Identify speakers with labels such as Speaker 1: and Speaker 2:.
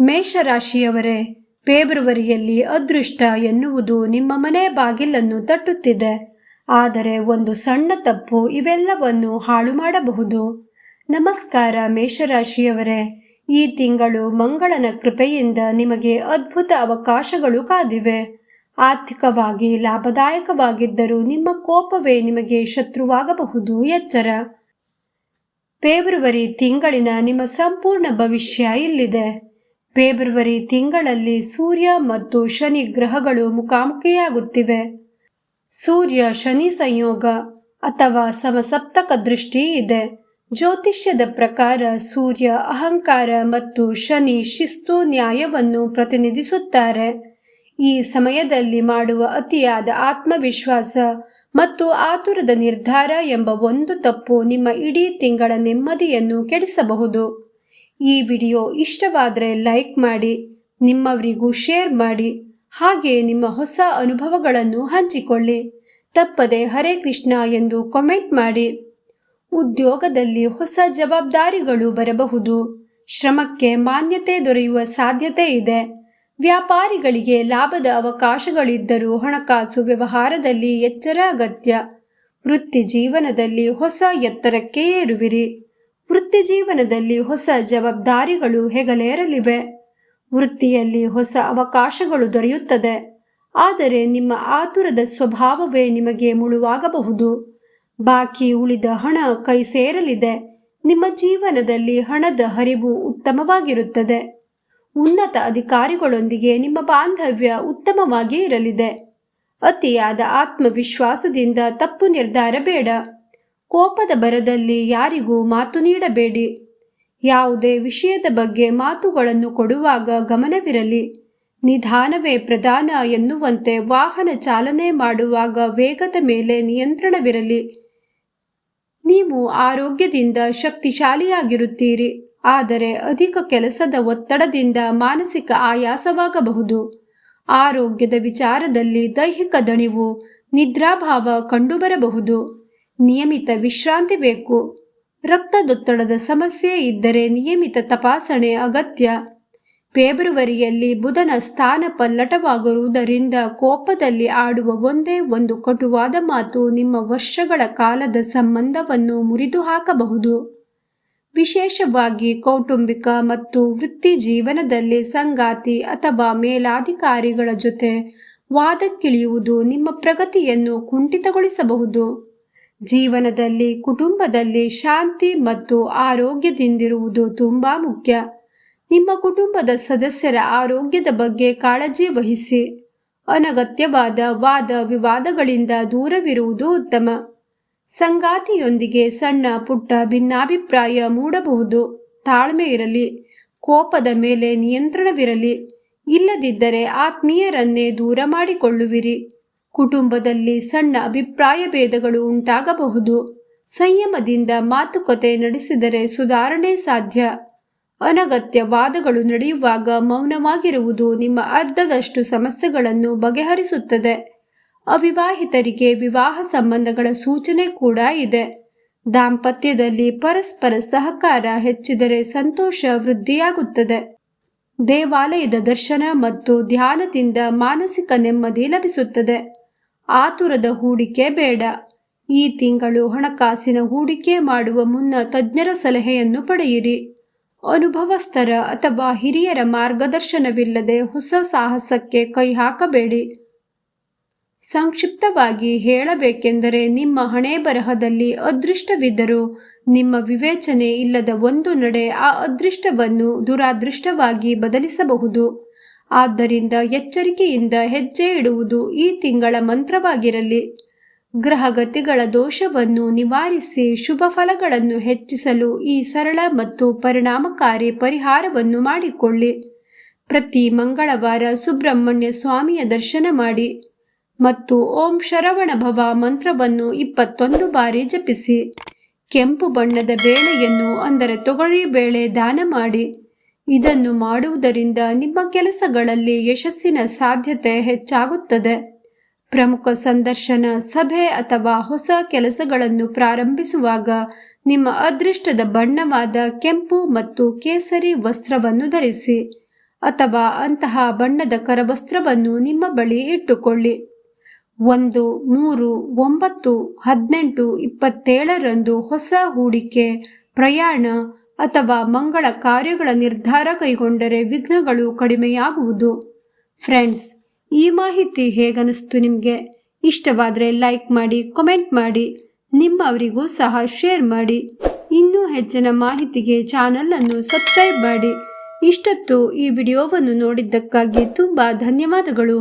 Speaker 1: ಮೇಷರಾಶಿಯವರೇ, ಫೆಬ್ರವರಿಯಲ್ಲಿ ಅದೃಷ್ಟ ಎನ್ನುವುದು ನಿಮ್ಮ ಮನೆ ಬಾಗಿಲನ್ನು ತಟ್ಟುತ್ತಿದೆ. ಆದರೆ ಒಂದು ಸಣ್ಣ ತಪ್ಪು ಇವೆಲ್ಲವನ್ನು ಹಾಳು ಮಾಡಬಹುದು. ನಮಸ್ಕಾರ ಮೇಷರಾಶಿಯವರೇ, ಈ ತಿಂಗಳು ಮಂಗಳನ ಕೃಪೆಯಿಂದ ನಿಮಗೆ ಅದ್ಭುತ ಅವಕಾಶಗಳು ಕಾದಿವೆ. ಆರ್ಥಿಕವಾಗಿ ಲಾಭದಾಯಕವಾಗಿದ್ದರೂ ನಿಮ್ಮ ಕೋಪವೇ ನಿಮಗೆ ಶತ್ರುವಾಗಬಹುದು. ಎಚ್ಚರ. ಫೆಬ್ರವರಿ ತಿಂಗಳಿನ ನಿಮ್ಮ ಸಂಪೂರ್ಣ ಭವಿಷ್ಯ ಇಲ್ಲಿದೆ. ಫೆಬ್ರವರಿ ತಿಂಗಳಲ್ಲಿ ಸೂರ್ಯ ಮತ್ತು ಶನಿ ಗ್ರಹಗಳು ಮುಖಾಮುಖಿಯಾಗುತ್ತಿವೆ. ಸೂರ್ಯ ಶನಿ ಸಂಯೋಗ ಅಥವಾ ಸಮಸಪ್ತಕ ದೃಷ್ಟಿ ಇದೆ. ಜ್ಯೋತಿಷ್ಯದ ಪ್ರಕಾರ ಸೂರ್ಯ ಅಹಂಕಾರ ಮತ್ತು ಶನಿ ಶಿಸ್ತು ನ್ಯಾಯವನ್ನು ಪ್ರತಿನಿಧಿಸುತ್ತಾರೆ. ಈ ಸಮಯದಲ್ಲಿ ಮಾಡುವ ಅತಿಯಾದ ಆತ್ಮವಿಶ್ವಾಸ ಮತ್ತು ಆತುರದ ನಿರ್ಧಾರ ಎಂಬ ಒಂದು ತಪ್ಪು ನಿಮ್ಮ ಇಡೀ ತಿಂಗಳ ನೆಮ್ಮದಿಯನ್ನು ಕೆಡಿಸಬಹುದು. ಈ ವಿಡಿಯೋ ಇಷ್ಟವಾದರೆ ಲೈಕ್ ಮಾಡಿ, ನಿಮ್ಮವರಿಗೂ ಶೇರ್ ಮಾಡಿ, ಹಾಗೆ ನಿಮ್ಮ ಹೊಸ ಅನುಭವಗಳನ್ನು ಹಂಚಿಕೊಳ್ಳಿ. ತಪ್ಪದೆ ಹರೇ ಕೃಷ್ಣ ಎಂದು ಕಾಮೆಂಟ್ ಮಾಡಿ. ಉದ್ಯೋಗದಲ್ಲಿ ಹೊಸ ಜವಾಬ್ದಾರಿಗಳು ಬರಬಹುದು. ಶ್ರಮಕ್ಕೆ ಮಾನ್ಯತೆ ದೊರೆಯುವ ಸಾಧ್ಯತೆ ಇದೆ. ವ್ಯಾಪಾರಿಗಳಿಗೆ ಲಾಭದ ಅವಕಾಶಗಳಿದ್ದರೂ ಹಣಕಾಸು ವ್ಯವಹಾರದಲ್ಲಿ ಎಚ್ಚರ ಅಗತ್ಯ. ವೃತ್ತಿ ಜೀವನದಲ್ಲಿ ಹೊಸ ಎತ್ತರಕ್ಕೆ ಏರುವಿರಿ. ವೃತ್ತಿ ಜೀವನದಲ್ಲಿ ಹೊಸ ಜವಾಬ್ದಾರಿಗಳು ಹೆಗಲೇರಲಿವೆ. ವೃತ್ತಿಯಲ್ಲಿ ಹೊಸ ಅವಕಾಶಗಳು ದೊರೆಯುತ್ತದೆ. ಆದರೆ ನಿಮ್ಮ ಆತುರದ ಸ್ವಭಾವವೇ ನಿಮಗೆ ಮುಳುವಾಗಬಹುದು. ಬಾಕಿ ಉಳಿದ ಹಣ ಕೈ ಸೇರಲಿದೆ. ನಿಮ್ಮ ಜೀವನದಲ್ಲಿ ಹಣದ ಹರಿವು ಉತ್ತಮವಾಗಿರುತ್ತದೆ. ಉನ್ನತ ಅಧಿಕಾರಿಗಳೊಂದಿಗೆ ನಿಮ್ಮ ಬಾಂಧವ್ಯ ಉತ್ತಮವಾಗಿ ಇರಲಿದೆ. ಅತಿಯಾದ ಆತ್ಮವಿಶ್ವಾಸದಿಂದ ತಪ್ಪು ನಿರ್ಧಾರ ಬೇಡ. ಕೋಪದ ಭರದಲ್ಲಿ ಯಾರಿಗೂ ಮಾತು ನೀಡಬೇಡಿ. ಯಾವುದೇ ವಿಷಯದ ಬಗ್ಗೆ ಮಾತುಗಳನ್ನು ಕೊಡುವಾಗ ಗಮನವಿರಲಿ. ನಿಧಾನವೇ ಪ್ರಧಾನ ಎನ್ನುವಂತೆ ವಾಹನ ಚಾಲನೆ ಮಾಡುವಾಗ ವೇಗದ ಮೇಲೆ ನಿಯಂತ್ರಣವಿರಲಿ. ನೀವು ಆರೋಗ್ಯದಿಂದ ಶಕ್ತಿಶಾಲಿಯಾಗಿರುತ್ತೀರಿ. ಆದರೆ ಅಧಿಕ ಕೆಲಸದ ಒತ್ತಡದಿಂದ ಮಾನಸಿಕ ಆಯಾಸವಾಗಬಹುದು. ಆರೋಗ್ಯದ ವಿಚಾರದಲ್ಲಿ ದೈಹಿಕ ದಣಿವು, ನಿದ್ರಾಭಾವ ಕಂಡುಬರಬಹುದು. ನಿಯಮಿತ ವಿಶ್ರಾಂತಿ ಬೇಕು. ರಕ್ತದೊತ್ತಡದ ಸಮಸ್ಯೆ ಇದ್ದರೆ ನಿಯಮಿತ ತಪಾಸಣೆ ಅಗತ್ಯ. ಫೆಬ್ರವರಿಯಲ್ಲಿ ಬುಧನ ಸ್ಥಾನ ಪಲ್ಲಟವಾಗಿರುವುದರಿಂದ ಕೋಪದಲ್ಲಿ ಆಡುವ ಒಂದೇ ಒಂದು ಕಟುವಾದ ಮಾತು ನಿಮ್ಮ ವರ್ಷಗಳ ಕಾಲದ ಸಂಬಂಧವನ್ನು ಮುರಿದು ಹಾಕಬಹುದು. ವಿಶೇಷವಾಗಿ ಕೌಟುಂಬಿಕ ಮತ್ತು ವೃತ್ತಿ ಜೀವನದಲ್ಲಿ ಸಂಗಾತಿ ಅಥವಾ ಮೇಲಾಧಿಕಾರಿಗಳ ಜೊತೆ ವಾದಕ್ಕಿಳಿಯುವುದು ನಿಮ್ಮ ಪ್ರಗತಿಯನ್ನು ಕುಂಠಿತಗೊಳಿಸಬಹುದು. ಜೀವನದಲ್ಲಿ ಕುಟುಂಬದಲ್ಲಿ ಶಾಂತಿ ಮತ್ತು ಆರೋಗ್ಯದಿಂದಿರುವುದು ತುಂಬಾ ಮುಖ್ಯ. ನಿಮ್ಮ ಕುಟುಂಬದ ಸದಸ್ಯರ ಆರೋಗ್ಯದ ಬಗ್ಗೆ ಕಾಳಜಿ ವಹಿಸಿ. ಅನಗತ್ಯವಾದ ವಾದ ವಿವಾದಗಳಿಂದ ದೂರವಿರುವುದು ಉತ್ತಮ. ಸಂಗಾತಿಯೊಂದಿಗೆ ಸಣ್ಣ ಪುಟ್ಟ ಭಿನ್ನಾಭಿಪ್ರಾಯ ಮೂಡಬಹುದು. ತಾಳ್ಮೆ ಇರಲಿ. ಕೋಪದ ಮೇಲೆ ನಿಯಂತ್ರಣವಿರಲಿ. ಇಲ್ಲದಿದ್ದರೆ ಆತ್ಮೀಯರನ್ನೇ ದೂರ ಮಾಡಿಕೊಳ್ಳುವಿರಿ. ಕುಟುಂಬದಲ್ಲಿ ಸಣ್ಣ ಅಭಿಪ್ರಾಯ ಭೇದಗಳು ಉಂಟಾಗಬಹುದು. ಸಂಯಮದಿಂದ ಮಾತುಕತೆ ನಡೆಸಿದರೆ ಸುಧಾರಣೆ ಸಾಧ್ಯ. ಅನಗತ್ಯ ವಾದಗಳು ನಡೆಯುವಾಗ ಮೌನವಾಗಿರುವುದು ನಿಮ್ಮ ಅರ್ಧದಷ್ಟು ಸಮಸ್ಯೆಗಳನ್ನು ಬಗೆಹರಿಸುತ್ತದೆ. ಅವಿವಾಹಿತರಿಗೆ ವಿವಾಹ ಸಂಬಂಧಗಳ ಸೂಚನೆ ಕೂಡ ಇದೆ. ದಾಂಪತ್ಯದಲ್ಲಿ ಪರಸ್ಪರ ಸಹಕಾರ ಹೆಚ್ಚಿದರೆ ಸಂತೋಷ ವೃದ್ಧಿಯಾಗುತ್ತದೆ. ದೇವಾಲಯದ ದರ್ಶನ ಮತ್ತು ಧ್ಯಾನದಿಂದ ಮಾನಸಿಕ ನೆಮ್ಮದಿ ಲಭಿಸುತ್ತದೆ. ಆತುರದ ಹೂಡಿಕೆ ಬೇಡ. ಈ ತಿಂಗಳು ಹಣಕಾಸಿನ ಹೂಡಿಕೆ ಮಾಡುವ ಮುನ್ನ ತಜ್ಞರ ಸಲಹೆಯನ್ನು ಪಡೆಯಿರಿ. ಅನುಭವಸ್ಥರ ಅಥವಾ ಹಿರಿಯರ ಮಾರ್ಗದರ್ಶನವಿಲ್ಲದೆ ಹೊಸ ಸಾಹಸಕ್ಕೆ ಕೈ ಹಾಕಬೇಡಿ. ಸಂಕ್ಷಿಪ್ತವಾಗಿ ಹೇಳಬೇಕೆಂದರೆ, ನಿಮ್ಮ ಹಣೆ ಬರಹದಲ್ಲಿ ಅದೃಷ್ಟವಿದ್ದರೂ ನಿಮ್ಮ ವಿವೇಚನೆ ಇಲ್ಲದ ಒಂದು ನಡೆ ಆ ಅದೃಷ್ಟವನ್ನು ದುರಾದೃಷ್ಟವಾಗಿ ಬದಲಿಸಬಹುದು. ಆದ್ದರಿಂದ ಎಚ್ಚರಿಕೆಯಿಂದ ಹೆಜ್ಜೆ ಇಡುವುದು ಈ ತಿಂಗಳ ಮಂತ್ರವಾಗಿರಲಿ. ಗ್ರಹಗತಿಗಳ ದೋಷವನ್ನು ನಿವಾರಿಸಿ ಶುಭ ಫಲಗಳನ್ನು ಹೆಚ್ಚಿಸಲು ಈ ಸರಳ ಮತ್ತು ಪರಿಣಾಮಕಾರಿ ಪರಿಹಾರವನ್ನು ಮಾಡಿಕೊಳ್ಳಿ. ಪ್ರತಿ ಮಂಗಳವಾರ ಸುಬ್ರಹ್ಮಣ್ಯ ಸ್ವಾಮಿಯ ದರ್ಶನ ಮಾಡಿ ಮತ್ತು ಓಂ ಶರವಣ ಭವ ಮಂತ್ರವನ್ನು 21 ಬಾರಿ ಜಪಿಸಿ. ಕೆಂಪು ಬಣ್ಣದ ಬೇಳೆಯನ್ನು ಅಂದರೆ ತೊಗರಿ ಬೇಳೆ ದಾನ ಮಾಡಿ. ಇದನ್ನು ಮಾಡುವುದರಿಂದ ನಿಮ್ಮ ಕೆಲಸಗಳಲ್ಲಿ ಯಶಸ್ಸಿನ ಸಾಧ್ಯತೆ ಹೆಚ್ಚಾಗುತ್ತದೆ. ಪ್ರಮುಖ ಸಂದರ್ಶನ, ಸಭೆ ಅಥವಾ ಹೊಸ ಕೆಲಸಗಳನ್ನು ಪ್ರಾರಂಭಿಸುವಾಗ ನಿಮ್ಮ ಅದೃಷ್ಟದ ಬಣ್ಣವಾದ ಕೆಂಪು ಮತ್ತು ಕೇಸರಿ ವಸ್ತ್ರವನ್ನು ಧರಿಸಿ. ಅಥವಾ ಅಂತಹ ಬಣ್ಣದ ಕರವಸ್ತ್ರವನ್ನು ನಿಮ್ಮ ಬಳಿ ಇಟ್ಟುಕೊಳ್ಳಿ. 1, 3, 9, 18, 27ರಂದು ಹೊಸ ಹೂಡಿಕೆ, ಪ್ರಯಾಣ ಅಥವಾ ಮಂಗಳ ಕಾರ್ಯಗಳ ನಿರ್ಧಾರ ಕೈಗೊಂಡರೆ ವಿಘ್ನಗಳು ಕಡಿಮೆಯಾಗುವುದು. ಫ್ರೆಂಡ್ಸ್, ಈ ಮಾಹಿತಿ ಹೇಗನಿಸ್ತು ನಿಮಗೆ? ಇಷ್ಟವಾದರೆ ಲೈಕ್ ಮಾಡಿ, ಕಮೆಂಟ್ ಮಾಡಿ, ನಿಮ್ಮವರಿಗೂ ಸಹ ಶೇರ್ ಮಾಡಿ. ಇನ್ನೂ ಹೆಚ್ಚಿನ ಮಾಹಿತಿಗೆ ಚಾನಲನ್ನು ಸಬ್ಸ್ಕ್ರೈಬ್ ಮಾಡಿ. ಇಷ್ಟೊತ್ತು ಈ ವಿಡಿಯೋವನ್ನು ನೋಡಿದ್ದಕ್ಕಾಗಿ ತುಂಬ ಧನ್ಯವಾದಗಳು.